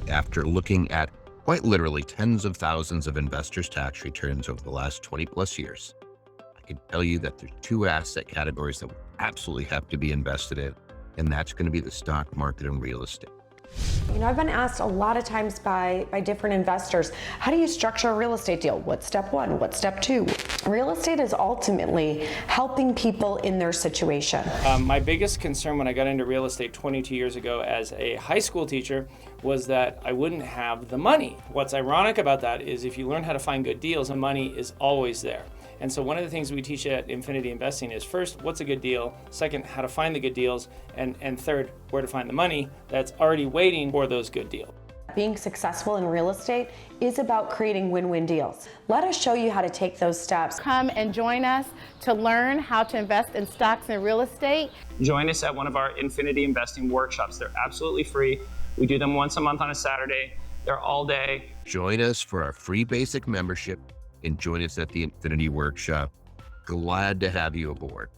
after looking at quite literally tens of thousands of investors' tax returns over the last 20 plus years, I can tell you that there's two asset categories that we absolutely have to be invested in, and that's going to be the stock market and real estate. You know, I've been asked a lot of times by different investors, how do you structure a real estate deal? What's step one? What's step two? Real estate is ultimately helping people in their situation. My biggest concern when I got into real estate 22 years ago as a high school teacher was that I wouldn't have the money. What's ironic about that is if you learn how to find good deals, the money is always there. And so one of the things we teach at Infinity Investing is first, what's a good deal? Second, how to find the good deals. And third, where to find the money that's already waiting for those good deals. Being successful in real estate is about creating win-win deals. Let us show you how to take those steps. Come and join us to learn how to invest in stocks and real estate. Join us at one of our Infinity Investing workshops. They're absolutely free. We do them once a month on a Saturday. They're all day. Join us for our free basic membership and join us at the Infinity Workshop. Glad to have you aboard.